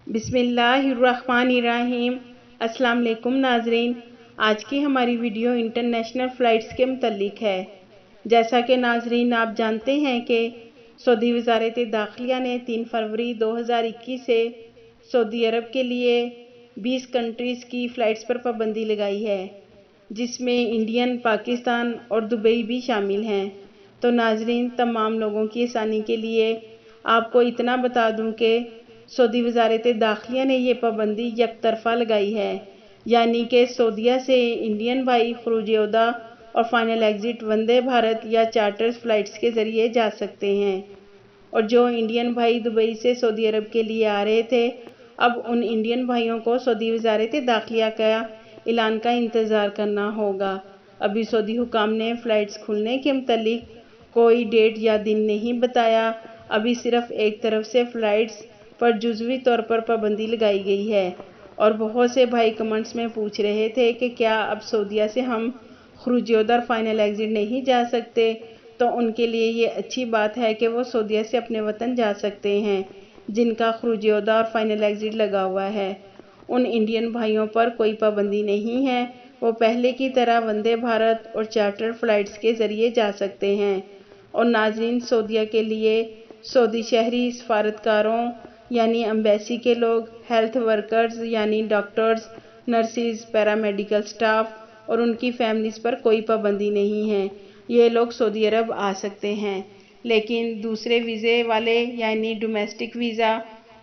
بسم اللہ الرحمن الرحیم۔ السلام علیکم ناظرین، آج کی ہماری ویڈیو انٹرنیشنل فلائٹس کے متعلق ہے۔ جیسا کہ ناظرین آپ جانتے ہیں کہ سعودی وزارت داخلہ نے 3 فروری 2021 سے سعودی عرب کے لیے 20 کنٹریز کی فلائٹس پر پابندی لگائی ہے، جس میں انڈین، پاکستان اور دبئی بھی شامل ہیں۔ تو ناظرین، تمام لوگوں کی آسانی کے لیے آپ کو اتنا بتا دوں کہ سعودی وزارت داخلہ نے یہ پابندی یک طرفہ لگائی ہے، یعنی کہ سعودیہ سے انڈین بھائی خروج عہدہ اور فائنل ایگزٹ وندے بھارت یا چارٹر فلائٹس کے ذریعے جا سکتے ہیں، اور جو انڈین بھائی دبئی سے سعودی عرب کے لیے آ رہے تھے، اب ان انڈین بھائیوں کو سعودی وزارت داخلہ کا اعلان کا انتظار کرنا ہوگا۔ ابھی سعودی حکام نے فلائٹس کھلنے کے متعلق کوئی ڈیٹ یا دن نہیں بتایا، ابھی صرف ایک طرف سے فلائٹس پر جزوی طور پر پابندی لگائی گئی ہے، اور بہت سے بھائی کمنٹس میں پوچھ رہے تھے کہ کیا اب سعودیہ سے ہم خروج عہدہ اور فائنل ایگزٹ نہیں جا سکتے؟ تو ان کے لیے یہ اچھی بات ہے کہ وہ سعودیہ سے اپنے وطن جا سکتے ہیں جن کا خروج عہدہ اور فائنل ایگزٹ لگا ہوا ہے۔ ان انڈین بھائیوں پر کوئی پابندی نہیں ہے، وہ پہلے کی طرح وندے بھارت اور چارٹر فلائٹس کے ذریعے جا سکتے ہیں۔ اور ناظرین، سعودیہ کے لیے سعودی شہری سفارتکاروں یعنی ایمبیسی کے لوگ، ہیلتھ ورکرز یعنی ڈاکٹرز، نرسز، پیرامیڈیکل سٹاف اور ان کی فیملیز پر کوئی پابندی نہیں ہے، یہ لوگ سعودی عرب آ سکتے ہیں۔ لیکن دوسرے ویزے والے یعنی ڈومیسٹک ویزا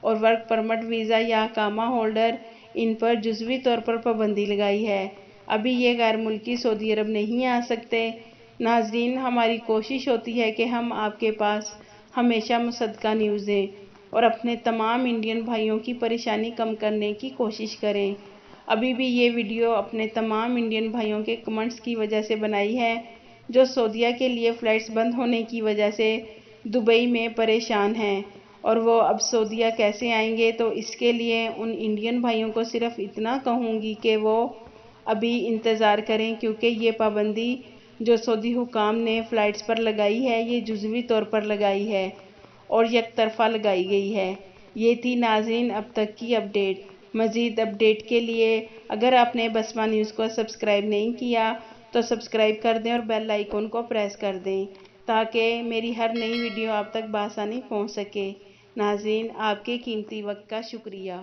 اور ورک پرمٹ ویزا یا اقامہ ہولڈر، ان پر جزوی طور پر پابندی لگائی ہے، ابھی یہ غیر ملکی سعودی عرب نہیں آ سکتے۔ ناظرین، ہماری کوشش ہوتی ہے کہ ہم آپ کے پاس ہمیشہ مصدقہ نیوز دیں اور اپنے تمام انڈین بھائیوں کی پریشانی کم کرنے کی کوشش کریں۔ ابھی بھی یہ ویڈیو اپنے تمام انڈین بھائیوں کے کمنٹس کی وجہ سے بنائی ہے، جو سعودیہ کے لیے فلائٹس بند ہونے کی وجہ سے دبئی میں پریشان ہیں، اور وہ اب سعودیہ کیسے آئیں گے۔ تو اس کے لیے ان انڈین بھائیوں کو صرف اتنا کہوں گی کہ وہ ابھی انتظار کریں، کیونکہ یہ پابندی جو سعودی حکام نے فلائٹس پر لگائی ہے، یہ جزوی طور پر لگائی ہے اور یک طرفہ لگائی گئی ہے۔ یہ تھی ناظرین اب تک کی اپڈیٹ۔ مزید اپڈیٹ کے لیے اگر آپ نے بسمہ نیوز کو سبسکرائب نہیں کیا تو سبسکرائب کر دیں اور بیل آئیکن کو پریس کر دیں تاکہ میری ہر نئی ویڈیو آپ تک بآسانی پہنچ سکے۔ ناظرین، آپ کے قیمتی وقت کا شکریہ۔